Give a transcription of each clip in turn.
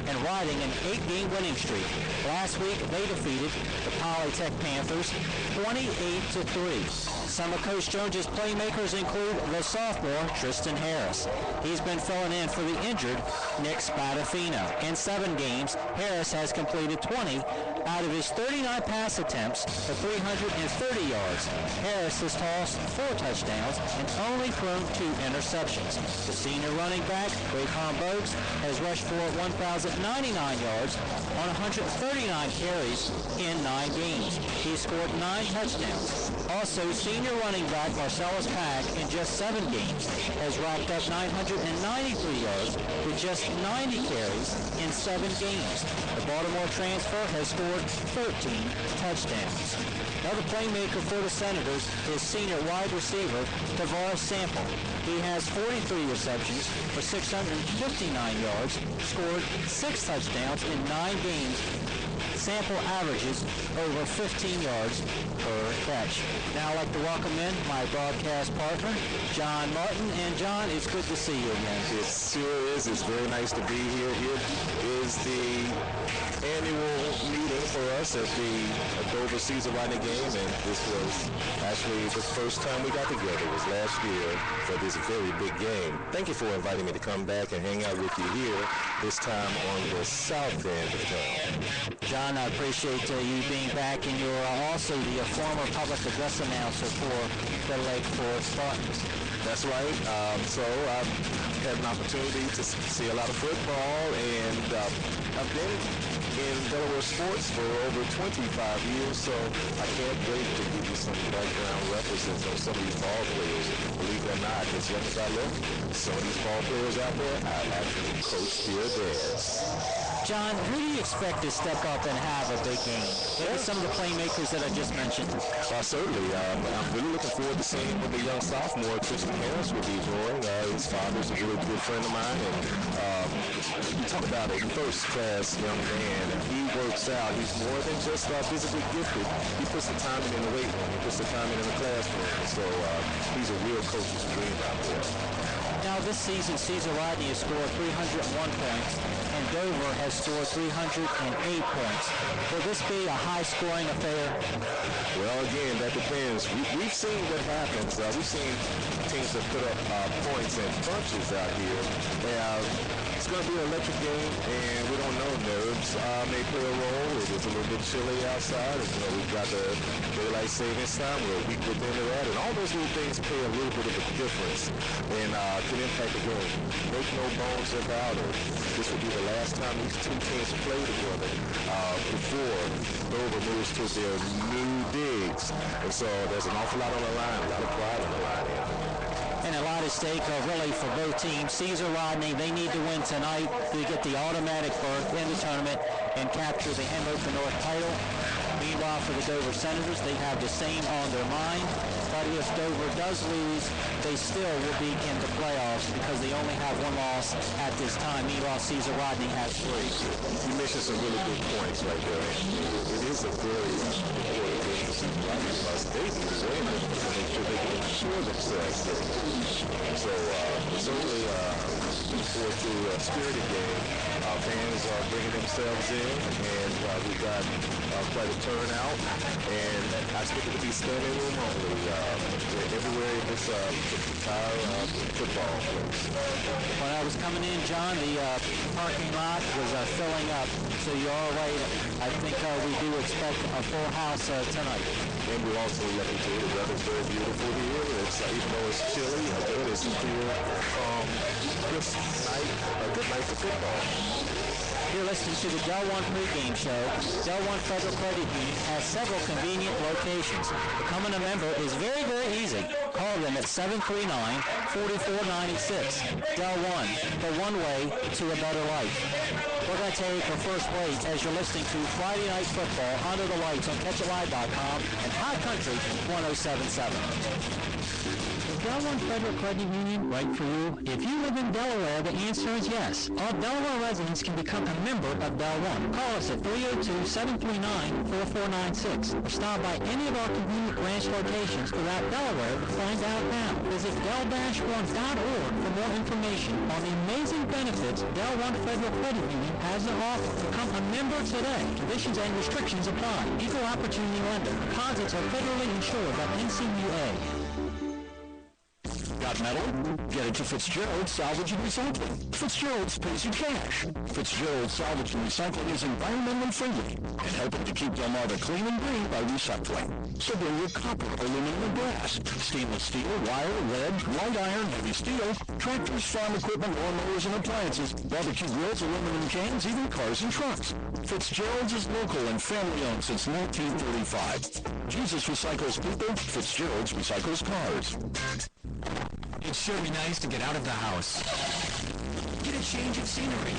and riding an 8-game winning streak. Last week, they defeated the Polytech Panthers 28-3. Some of Coach Jones's playmakers include the sophomore Tristan Harris. He's been filling in for the injured Nick Spadafino. In 7 games, Harris has completed 20 out of his 39 pass attempts for 330 yards. Harris has tossed 4 touchdowns and only thrown 2 interceptions. The senior running back, Raycon Bogues, has rushed for 1,099 yards on 139 carries in 9 games. He scored 9 touchdowns. Also, senior running back Marcellus Pack, in just 7 games, has racked up 993 yards with just 90 carries in 7 games. The Baltimore transfer has scored 13 touchdowns. Another playmaker for the Senators is senior wide receiver Tavares Sample. He has 43 receptions for 659 yards, scored 6 touchdowns in 9 games. Sample averages over 15 yards per catch. Now I'd like to welcome in my broadcast partner, John Martin. And John, it's good to see you again. It sure is. It's very nice to be here. It is the annual meeting for us at the Dover Caesar Rodney game, and this was actually the first time we got together. It was last year for this very big game. Thank you for inviting me to come back and hang out with you here, this time on the south end of town. John, I appreciate you being back, and you're also the former public address announcer for the Lake Forest Spartans. That's right. So I've had an opportunity to see a lot of football, and I've been in Delaware sports for over 25 years, so I can't wait to give you some background references of some of these ball players. Believe it or not, as young as I look, some of these ball players out there, I've actually coached their dads. John, who do you expect to step up and have a big game? Maybe some of the playmakers that I just mentioned. Certainly. I'm really looking forward to seeing what the young sophomore Tristan Harris will be doing. His father's a really good friend of mine, and you talk about a first-class young man, and he works out. He's more than just physically gifted. He puts the time in the weight room. He puts the time in the classroom. So he's a real coach's dream out there. Now, this season, Caesar Rodney has scored 301 points, and Dover has scored 308 points. Will this be a high-scoring affair? Well, again, that depends. We've seen what happens. We've seen teams that put up points in bunches out here. It's going to be an electric game, and we don't know. Nerves may play a role. It is a little bit chilly outside. And, we've got the daylight savings time. We're a week within that, and all those little things play a little bit of a difference and can impact the game. Make no bones about it. This will be the last time these two teams play together before Dover moves to their new digs. And so there's an awful lot on the line, a lot of pride on the line here. And a lot at stake, really, for both teams. Caesar Rodney, they need to win tonight to get the automatic berth in the tournament and capture the Hamilton North title. Meanwhile, for the Dover Senators, they have the same on their mind. But if Dover does lose, they still will be in the playoffs because they only have 1 loss at this time. Meanwhile, Caesar Rodney has 3. You mentioned some really good points right there. It is a very important game for Caesar Rodney because they need to win to make sure they can ensure themselves getting it. So certainly looking forward to a spirited game. Fans are bringing themselves in, and we've got quite a turnout, and I expect it to be standing room only everywhere in this entire football place. When I was coming in, John, the parking lot was filling up, so you're all right. I think we do expect a full house tonight. And we're also lucky too. The weather's very beautiful here. It's even though it's chilly, again, it's a clear, a good night for football. You're listening to the Del One pregame show. Del One Federal Credit Union has several convenient locations. Becoming a member is very, very easy. Call them at 739-4496. Del One, the one way to a better life. We're going to take our first break as you're listening to Friday Night Football Under the Lights on CatchItLive.com and High Country 107.7. Del One Federal Credit Union right for you? If you live in Delaware, the answer is yes. All Delaware residents can become a member of Del One. Call us at 302-739-4496 or stop by any of our convenient branch locations throughout Delaware to find out how. Visit del-one.org for more information on the amazing benefits Del One Federal Credit Union has to offer. Become a member today. Conditions and restrictions apply. Equal opportunity lender. Deposits are federally insured by NCUA. Got metal? Get it to Fitzgerald's Salvage and Recycling. Fitzgerald's pays you cash. Fitzgerald's Salvage and Recycling is environmentally friendly and helping to keep Delmarva clean and green by recycling. So bring your copper, aluminum, and brass, stainless steel, wire, lead, light iron, heavy steel, tractors, farm equipment, lawnmowers, and appliances, barbecue grills, aluminum cans, even cars and trucks. Fitzgerald's is local and family-owned since 1935. Jesus recycles people. Fitzgerald's recycles cars. It's sure be nice to get out of the house, get a change of scenery,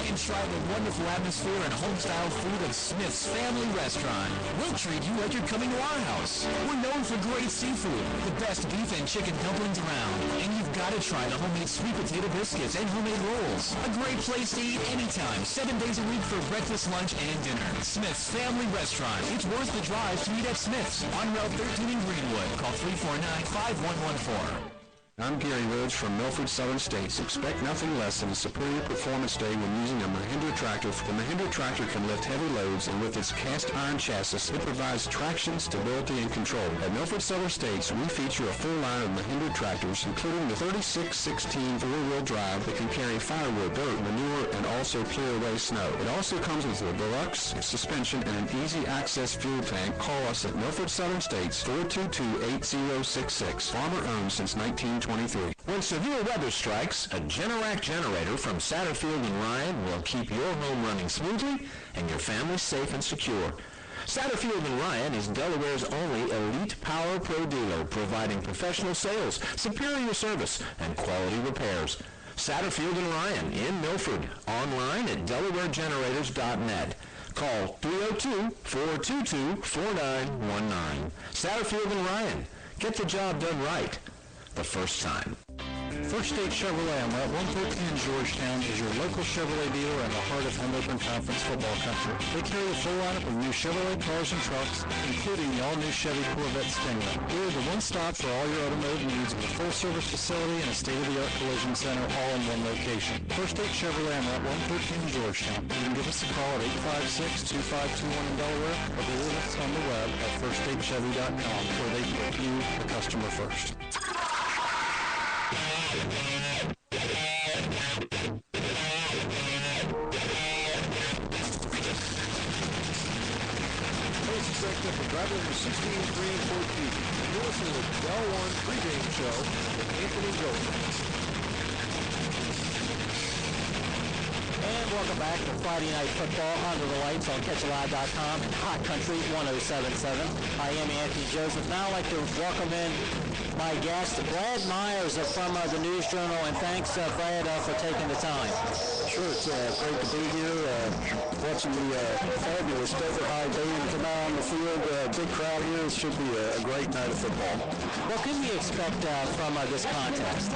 and try the wonderful atmosphere and home-style food of Smith's Family Restaurant. We'll treat you like you're coming to our house. We're known for great seafood, the best beef and chicken dumplings around, and you've got to try the homemade sweet potato biscuits and homemade rolls. A great place to eat anytime, 7 days a week for breakfast, lunch, and dinner. Smith's Family Restaurant. It's worth the drive to eat at Smith's on Route 13 in Greenwood. Call 349-5114. I'm Gary Rhodes from Milford Southern States. Expect nothing less than a superior performance day when using a Mahindra tractor. The Mahindra tractor can lift heavy loads, and with its cast iron chassis, it provides traction, stability, and control. At Milford Southern States, we feature a full line of Mahindra tractors, including the 3616 four-wheel drive that can carry firewood, dirt, manure, and also clear away snow. It also comes with a deluxe suspension and an easy access fuel tank. Call us at Milford Southern States, 422-8066. Farmer owned since 1923. When severe weather strikes, a Generac generator from Satterfield and Ryan will keep your home running smoothly and your family safe and secure. Satterfield and Ryan is Delaware's only elite power pro dealer, providing professional sales, superior service, and quality repairs. Satterfield and Ryan in Milford, online at delawaregenerators.net. Call 302-422-4919. Satterfield and Ryan. Get the job done right the first time. First State Chevrolet on Route 113 in Georgetown is your local Chevrolet dealer in the heart of Home Open Conference football country. They carry a full lineup of new Chevrolet cars and trucks, including the all-new Chevy Corvette Stingray. We're the one-stop for all your automotive needs with a full-service facility and a state-of-the-art collision center all in one location. First State Chevrolet on Route 113 in Georgetown. You can give us a call at 856-2521 in Delaware or visit us on the web at firststatechevy.com where they put you, the customer, first. Executive for driver number 16, 3, and 14. You're listening to the Del One pregame show with Anthony Jones. And welcome back to Friday Night Football Under the Lights on CatchALive.com and Hot Country 107.7. I am Anthony Joseph. Now I'd like to welcome in my guest, Brad Myers from the News Journal, and thanks, Brad, for taking the time. Sure, it's great to be here. Watching the fabulous Desert High band come out on the field. Big crowd here. It should be a great night of football. What can we expect from this contest?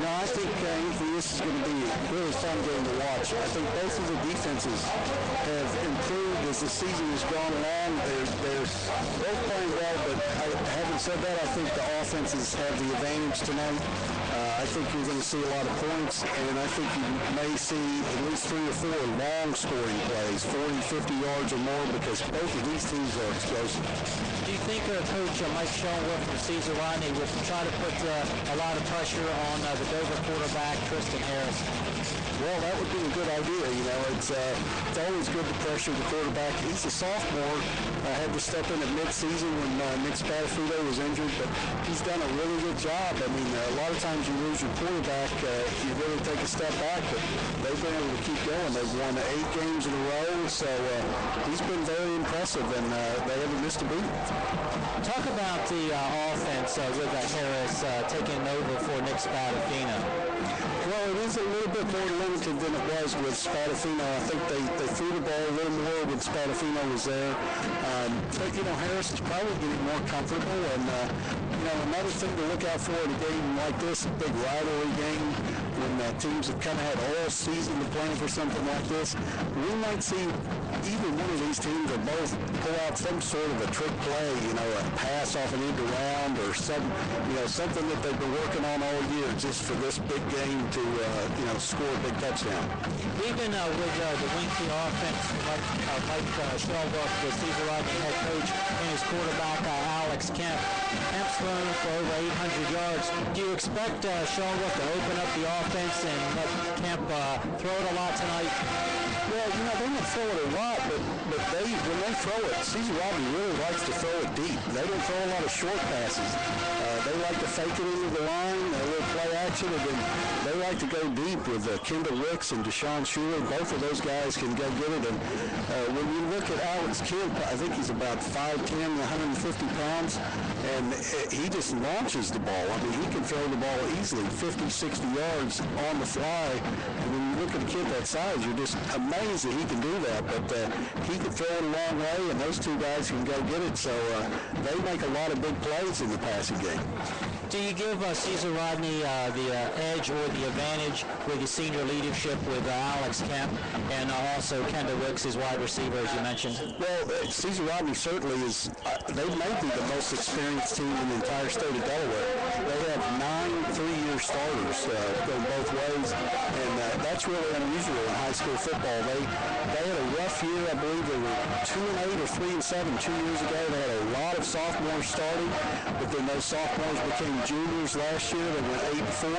No, I think Anthony, this is going to be a really fun game to watch. I think both of the defenses have improved as the season has gone along. They're both playing well, but having said that, I think the offenses have the advantage tonight. I think you're going to see a lot of points, and I think you may see at least 3 or 4 long scoring plays, 40, 50 yards or more, because both of these teams are explosive. Do you think Coach Mike Schoenwood from Caesar Rodney would try to put a lot of pressure on the Dover quarterback, Tristan Harris? Well, that would be a good idea. You know, it's always good to pressure the quarterback. He's a sophomore. Had to step in at midseason when Nick Spatafudo was injured, but he's done a really good job. I mean, a lot of times you lose your quarterback, you really take a step back, but they've been able to keep going. They've won 8 games in a row, so he's been very impressive, and they haven't missed a beat. Talk about the offense with Harris taking over for Nick Spatafino. Well, it is a little bit more limited than it was with Spadafino. I think they threw the ball a little more when Spadafino was there. But, Harris is probably getting more comfortable. And, another thing to look out for in a game like this, a big rivalry game, when teams have kind of had all season to plan for something like this, we might see either one of these teams or both pull out some sort of a trick play, a pass off an end around or something that they've been working on all year just for this big game to, score a big touchdown. Even with the Winky offense, Mike Shelbuck, the Caesar Rodney head coach, and his quarterback, Alex Kemp. Kemp's thrown for over 800 yards. Do you expect Shelbuck to open up the offense and let Kemp throw it a lot tonight? Well, they don't throw it a lot, but when they throw it, Caesar Rodney really likes to throw it deep. They don't throw a lot of short passes. They like to fake it into the line, a little play action, and then they like to go deep with Kendall Wicks and Deshaun Schuler. Both of those guys can go get it. And when you look at Alex Kemp, I think he's about 5'10", 150 pounds, and he just launches the ball. I mean, he can throw the ball easily 50, 60 yards on the fly. And when you look at a kid that size, you're just amazed that he can do that. But he can throw it a long way, and those two guys can go get it. So they make a lot of big plays in the passing game. Do you give Caesar Rodney the edge or the advantage with the senior leadership with Alex Kemp and also Kendall Wicks, his wide receiver, as you mentioned? Well, Caesar Rodney certainly is, they may be the most experienced team in the entire state of Delaware. They have 9 3-year starters going both ways, and that's really unusual in high school football. They had a rough year. I believe they were 2-8 or 3-7 2 years ago. They had a lot of sophomores starting, but then those sophomores became juniors last year. They went 8-4,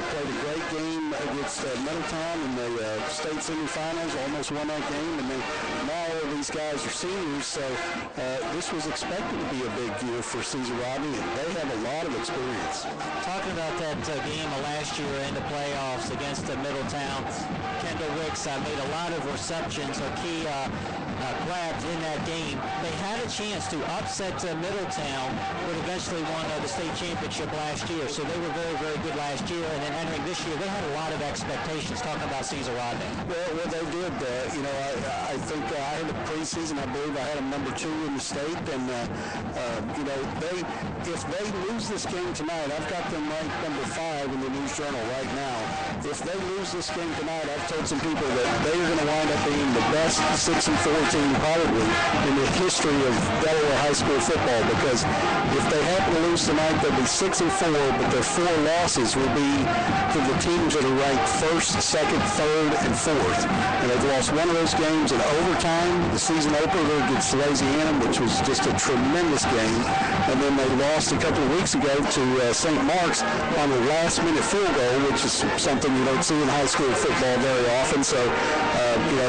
played a great game against Middletown in the state semifinals, almost won that game, and then now all of these guys are seniors, so this was expected to be a big year for Caesar Rodney, and they have a lot of experience. Talking about that game last year in the playoffs against Middletown, Kendall Wicks made a lot of receptions or key grabs in that game. They had a chance to upset Middletown, but eventually won the state championship last year. So they were very, very good last year, and then entering this year, they had a lot of expectations. Talking about Caesar Rodney. Well, they did. I think I had a preseason. I believe I had them number 2 in the state, and if they lose this game tonight, I've got them ranked number 5 in the News Journal right now. If they lose this game tonight, I've told some people that they're going to wind up being the best 6-4 team probably in the history of Delaware high school football, because if they happen to lose tonight, they'll be 6-4, but their 4 losses will be to the teams that are ranked 1st, 2nd, 3rd, and 4th. And they've lost one of those games in overtime, the season opener against Louisiana, which was just a tremendous game. And then they lost a couple of weeks ago to St. Mark's on the last-minute field goal, which is something you don't see in high school football very often. So,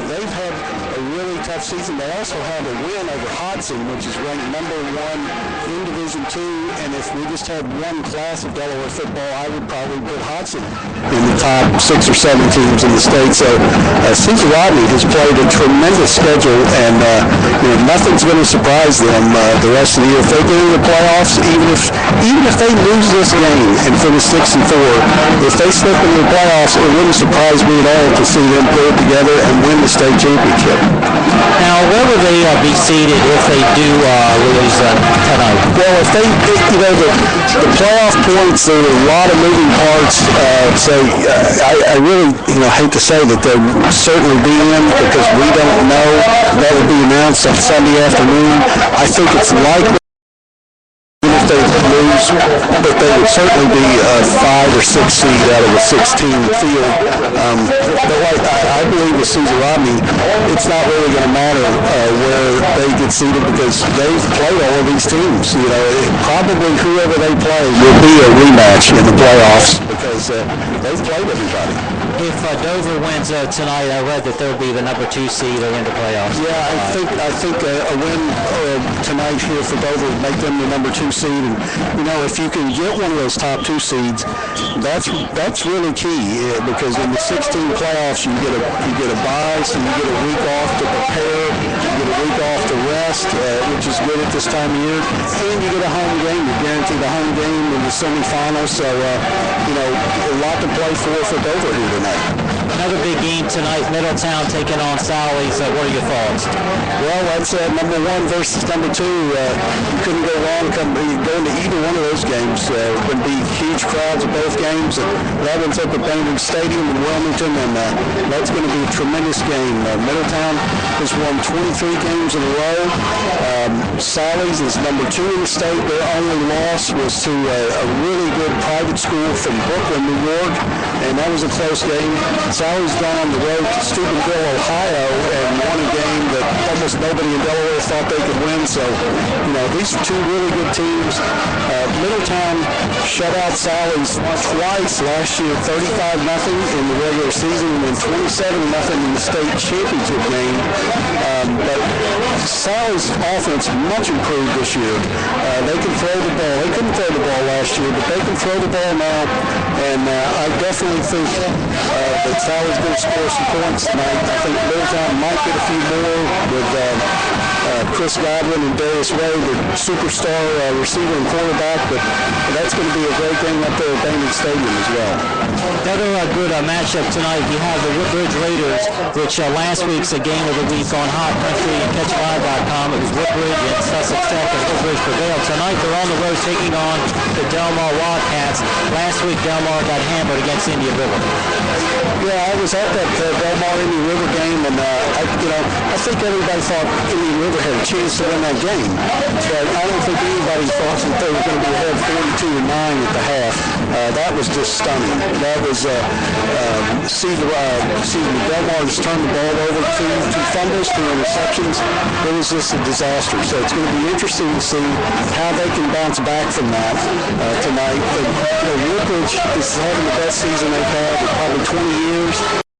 they've had a really tough season. They also have a win over Hodson, which is ranked number 1 in Division II. And if we just had one class of Delaware football, I would probably put Hodson in the top 6 or 7 teams in the state. So Caesar Rodney has played a tremendous schedule, and nothing's going to surprise them the rest of the year. If they get into the playoffs, even if they lose this game and finish 6-4, if they slip into the playoffs, it wouldn't surprise me at all to see them put it together and win the state championship. Now, where will they be seated if they do lose tonight? Well, if they, the playoff points, there are a lot of moving parts. I really, hate to say that they'll certainly be in, because we don't know. That will be announced on Sunday afternoon. I think it's likely if they lose, but they would certainly be a 5 or 6 seed out of a 16 field. But I believe with Caesar Rodney, it's not really going to matter where they get seated, because they've played all of these teams. Probably whoever they play will be a rematch in the playoffs, because they've played everybody. If Dover wins tonight, I read that they'll be the number 2 seed in the playoffs. Yeah, I think a win tonight here for Dover would make them the number 2 seed. And if you can get one of those top 2 seeds, that's really key, because in the 16 playoffs you get a bye, so you get a week off to prepare. get a week off to rest, which is good at this time of year, and you get a home game. You're guaranteed a home game in the semifinals, so a lot to play for Dover here tonight. Another big game tonight, Middletown taking on Sally's. What are your thoughts? Well, that's number 1 versus number 2. You couldn't go wrong going to either one of those games. Going to be huge crowds at both games. That one's up at Bainbridge Stadium in Wilmington, and that's going to be a tremendous game. Middletown has won 23 games in a row. Sally's is number 2 in the state. Their only loss was to a really good private school from Brooklyn, New York, and that was a close game. Sally's gone on the road to Steubenville, Ohio, and won a game that almost nobody in Delaware thought they could win. So, these are 2 really good teams. Middletown shut out Sally's twice last year, 35-0 in the regular season, and then 27-0 in the state championship game. But Sally's offense much improved this year. They can throw the ball. They couldn't throw the ball last year, but they can throw the ball now. And I definitely think that Sally's going to score some points tonight. I think Middletown might get a few more with Chris Godwin and Darius Ray, the superstar receiver and quarterback. But that's going to be a great game up there at Bainbridge Stadium as well. Another good matchup tonight. You have the Woodbridge Raiders, which last week's a game of the week on Hot Country and CatchLive.com. It was Woodbridge and Sussex Tech, and Woodbridge prevailed. Tonight they're on the road taking on the Delmar Wildcats. Last week Delmar got hammered against Indian River. Yeah, I was at that Delmar Indian River game, and I think everybody thought Indian River had a chance to win that game, but I don't think anybody thought that they were going to be ahead 42-9 at the half. That was just stunning. That was Delmar just turned the ball over, 2 fumbles, 2 interceptions. It was just a disaster. So it's going to be interesting to see how they can bounce back from that tonight. But Woodbridge is having the best season they've had in probably 20 years.